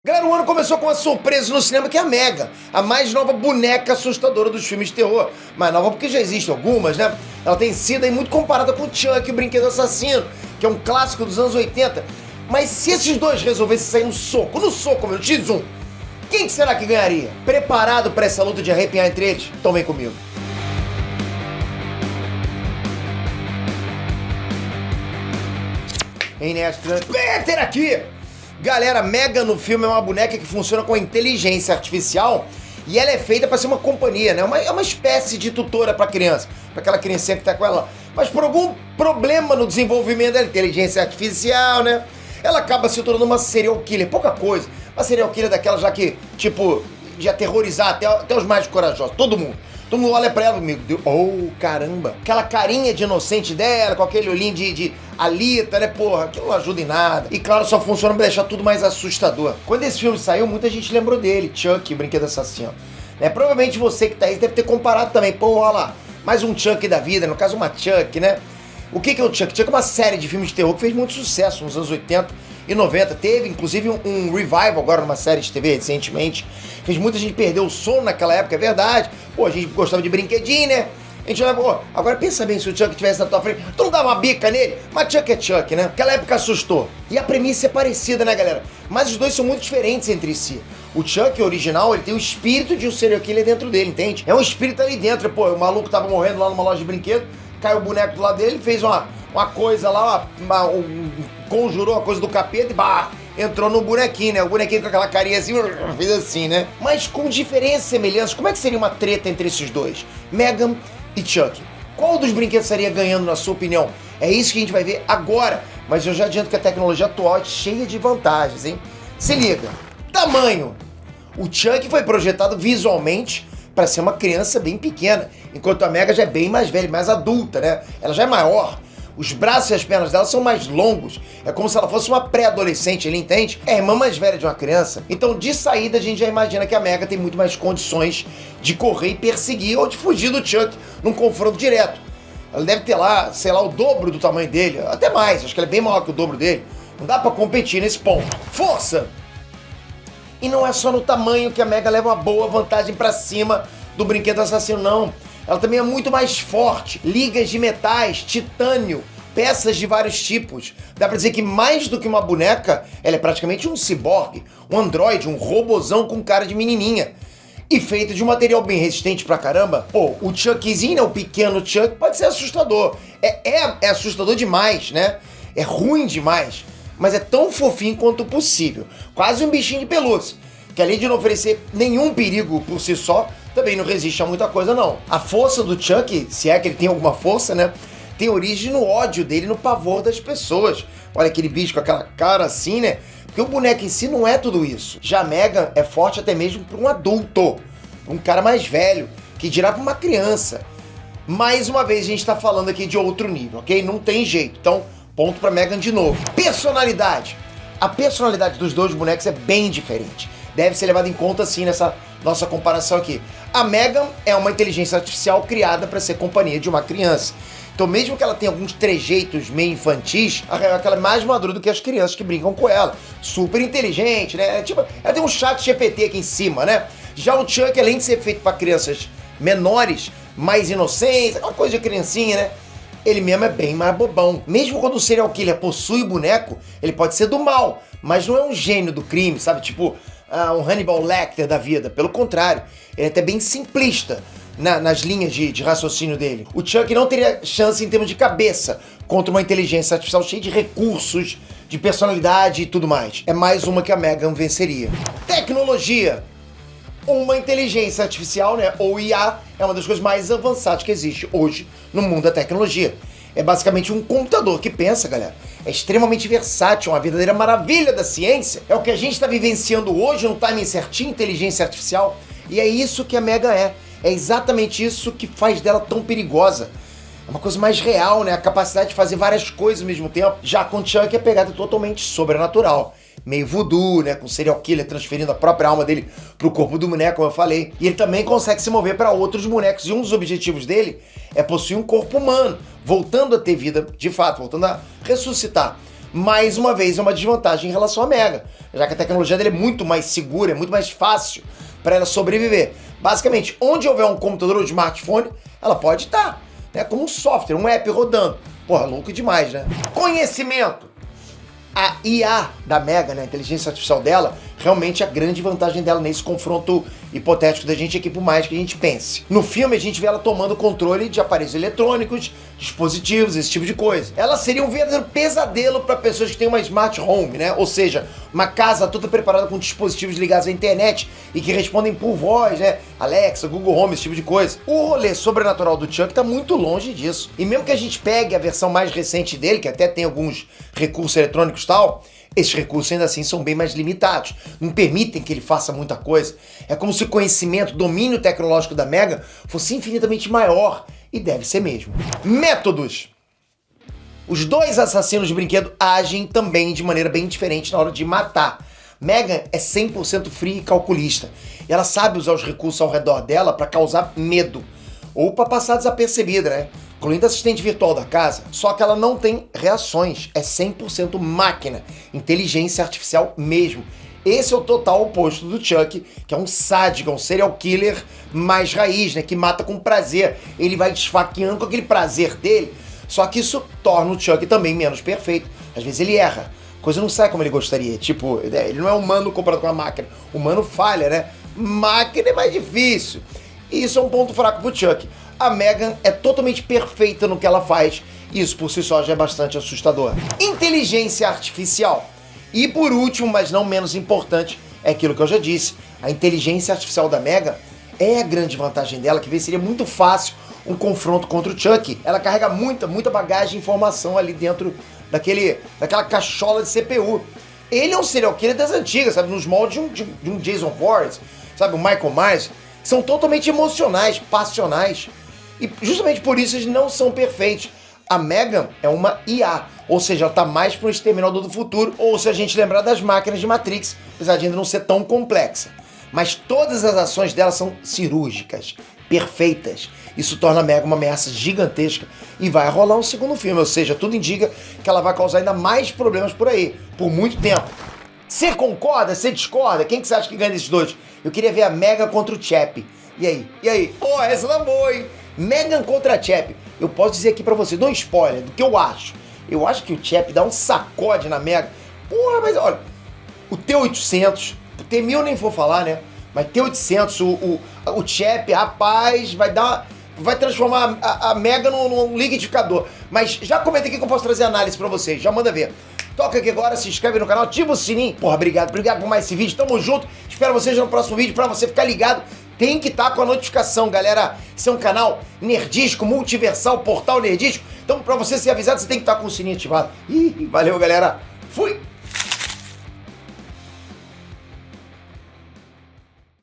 Galera, o ano começou com uma surpresa no cinema que é a Megan, a mais nova boneca assustadora dos filmes de terror. Mais nova porque já existem algumas, né? Ela tem sido aí muito comparada com Chuck, o Brinquedo Assassino, que é um clássico dos anos 80. Mas se esses dois resolvessem sair no soco, meu X1, quem que será que ganharia? Preparado para essa luta de arrepiar entre eles? Então vem comigo. Inês Peter aqui! Galera, Megan no filme é uma boneca que funciona com inteligência artificial e ela é feita para ser uma companhia, né? É uma espécie de tutora para criança, para aquela criancinha que tá com ela. Mas por algum problema no desenvolvimento da inteligência artificial, né? Ela acaba se tornando uma serial killer, pouca coisa. Uma serial killer daquela já que, tipo, de aterrorizar até os mais corajosos, todo mundo. Todo mundo olha pra ela, amigo, oh, caramba. Aquela carinha de inocente dela, com aquele olhinho de Alita, né, porra, aquilo não ajuda em nada. E claro, só funciona pra deixar tudo mais assustador. Quando esse filme saiu, muita gente lembrou dele, Chuck, o Brinquedo Assassino. Né, provavelmente você que tá aí deve ter comparado também, pô, olha lá, mais um Chuck da vida, no caso uma Chuck, né? O que é o Chuck? Chuck é uma série de filmes de terror que fez muito sucesso nos anos 80 e 90. Teve, inclusive, um revival agora numa série de TV recentemente. Fez muita gente perder o sono naquela época, é verdade. Pô, a gente gostava de brinquedinho, né? A gente olhava, pô, agora pensa bem se o Chuck estivesse na tua frente. Tu não dava uma bica nele? Mas Chuck é Chuck, né? Aquela época assustou. E a premissa é parecida, né, galera? Mas os dois são muito diferentes entre si. O Chuck original, ele tem o espírito de um serial killer dentro dele, entende? É um espírito ali dentro. Pô, o maluco tava morrendo lá numa loja de brinquedo, caiu o boneco do lado dele, fez uma coisa lá, conjurou a coisa do capeta e bah, entrou no bonequinho, né? O bonequinho com aquela carinha assim, fez assim, né? Mas com diferenças e semelhanças, como é que seria uma treta entre esses dois? Megan e Chuck. Qual dos brinquedos estaria ganhando, na sua opinião? É isso que a gente vai ver agora, mas eu já adianto que a tecnologia atual é cheia de vantagens, hein? Se liga. Tamanho. O Chuck foi projetado visualmente para ser uma criança bem pequena, enquanto a Megan já é bem mais velha, mais adulta, né? Ela já é maior. Os braços e as pernas dela são mais longos. É como se ela fosse uma pré-adolescente, ele entende? É a irmã mais velha de uma criança. Então, de saída, a gente já imagina que a Megan tem muito mais condições de correr e perseguir ou de fugir do Chuck num confronto direto. Ela deve ter lá, sei lá, o dobro do tamanho dele, até mais. Acho que ela é bem maior que o dobro dele. Não dá pra competir nesse ponto. Força! E não é só no tamanho que a Megan leva uma boa vantagem pra cima do Brinquedo Assassino, não. Ela também é muito mais forte. Ligas de metais, titânio, peças de vários tipos. Dá pra dizer que mais do que uma boneca, ela é praticamente um ciborgue, um androide, um robozão com cara de menininha. E feita de um material bem resistente pra caramba. Pô, o Chuckzinho, né, o pequeno Chuck, pode ser assustador. É assustador demais, né? É ruim demais. Mas é tão fofinho quanto possível. Quase um bichinho de pelúcia, que além de não oferecer nenhum perigo por si só, também não resiste a muita coisa, não. A força do Chuck, se é que ele tem alguma força, né, tem origem no ódio dele, no pavor das pessoas. Olha aquele bicho com aquela cara assim, né? Porque o boneco em si não é tudo isso. Já a Megan é forte até mesmo para um adulto, um cara mais velho, que dirá para uma criança. Mais uma vez a gente tá falando aqui de outro nível, ok? Não tem jeito. Então, ponto pra Megan de novo. Personalidade. A personalidade dos dois bonecos é bem diferente. Deve ser levado em conta, sim, nessa nossa comparação aqui. A Megan é uma inteligência artificial criada para ser companhia de uma criança. Então, mesmo que ela tenha alguns trejeitos meio infantis, ela é mais madura do que as crianças que brincam com ela. Super inteligente, né? Tipo, ela tem um chat GPT aqui em cima, né? Já o Chuck, além de ser feito para crianças menores, mais inocentes, aquela coisa de criancinha, né? Ele mesmo é bem mais bobão. Mesmo quando o serial killer possui o boneco, ele pode ser do mal, mas não é um gênio do crime, sabe? Tipo, um Hannibal Lecter da vida. Pelo contrário, ele é até bem simplista nas linhas de raciocínio dele. O Chuck não teria chance em termos de cabeça contra uma inteligência artificial cheia de recursos, de personalidade e tudo mais. É mais uma que a Megan venceria. Tecnologia. Uma inteligência artificial, né, ou IA, é uma das coisas mais avançadas que existe hoje no mundo da tecnologia. É basicamente um computador que pensa, galera. É extremamente versátil, uma verdadeira maravilha da ciência. É o que a gente está vivenciando hoje no timing certinho, inteligência artificial. E é isso que a Megan é. É exatamente isso que faz dela tão perigosa. É uma coisa mais real, né? A capacidade de fazer várias coisas ao mesmo tempo. Já com o Chuck é pegada totalmente sobrenatural. Meio voodoo, né? Com o serial killer transferindo a própria alma dele pro corpo do boneco, como eu falei. E ele também consegue se mover para outros bonecos. E um dos objetivos dele é possuir um corpo humano, voltando a ter vida de fato, voltando a ressuscitar. mais uma vez é uma desvantagem em relação à Mega, já que a tecnologia dele é muito mais segura, é muito mais fácil para ela sobreviver. Basicamente, onde houver um computador ou smartphone, ela pode estar, né, como um software, um app rodando. Porra, louco demais, né? Conhecimento. A IA da Mega, né, a inteligência artificial dela, realmente a grande vantagem dela nesse confronto hipotético da gente aqui, por mais que a gente pense. No filme a gente vê ela tomando controle de aparelhos eletrônicos, dispositivos, esse tipo de coisa. Ela seria um verdadeiro pesadelo para pessoas que têm uma smart home, né? Ou seja, uma casa toda preparada com dispositivos ligados à internet e que respondem por voz, né? Alexa, Google Home, esse tipo de coisa. O rolê sobrenatural do Chuck tá muito longe disso. E mesmo que a gente pegue a versão mais recente dele, que até tem alguns recursos eletrônicos e tal, esses recursos ainda assim são bem mais limitados, não permitem que ele faça muita coisa. É como se o conhecimento, o domínio tecnológico da Mega fosse infinitamente maior, e deve ser mesmo. Métodos. Os dois assassinos de brinquedo agem também de maneira bem diferente na hora de matar. Megan é 100% fria e calculista. E ela sabe usar os recursos ao redor dela para causar medo, ou para passar desapercebida, né? Incluindo a assistente virtual da casa, só que ela não tem reações, é 100% máquina, inteligência artificial mesmo. Esse é o total oposto do Chuck, que é um sádico, é um serial killer mais raiz, né, que mata com prazer. Ele vai desfaqueando com aquele prazer dele, só que isso torna o Chuck também menos perfeito. Às vezes ele erra, a coisa não sai como ele gostaria, tipo, ele não é humano comparado com a máquina, o humano falha, né? Máquina é mais difícil. E isso é um ponto fraco pro Chuck. A Megan é totalmente perfeita no que ela faz, e isso por si só já é bastante assustador. Inteligência artificial. E por último, mas não menos importante, é aquilo que eu já disse, a inteligência artificial da Megan é a grande vantagem dela, que seria muito fácil um confronto contra o Chuck. Ela carrega muita bagagem e informação ali dentro daquela cachola de CPU. Ele é um serial killer das antigas, sabe, nos moldes de um Jason Voorhees, sabe, o Michael Myers, que são totalmente emocionais, passionais. E justamente por isso eles não são perfeitos. A Megan é uma IA, ou seja, ela tá mais para um Exterminador do Futuro, ou se a gente lembrar das máquinas de Matrix, apesar de ainda não ser tão complexa. Mas todas as ações dela são cirúrgicas, perfeitas. Isso torna a Megan uma ameaça gigantesca e vai rolar um segundo filme, ou seja, tudo indica que ela vai causar ainda mais problemas por aí, por muito tempo. Você concorda? Você discorda? Quem que você acha que ganha desses dois? Eu queria ver a Megan contra o Chap. E aí? E aí? Pô, essa não é boa, hein? Megan contra a Chap. Eu posso dizer aqui pra você, dou um spoiler do que eu acho. Eu acho que o Chap dá um sacode na Megan. Porra, mas olha, o T-800, o T-1000 nem vou falar, né? Mas T-800, o Chap, rapaz, vai transformar a Megan num liquidificador. Mas já comenta aqui que eu posso trazer análise pra vocês, já manda ver. Toca aqui agora, se inscreve no canal, ativa o sininho. Porra, obrigado por mais esse vídeo, tamo junto. Espero vocês no próximo vídeo pra você ficar ligado. Tem que estar com a notificação, galera. Esse é um canal nerdístico, multiversal, portal nerdístico. Então, pra você ser avisado, você tem que estar com o sininho ativado. Ih, valeu, galera. Fui!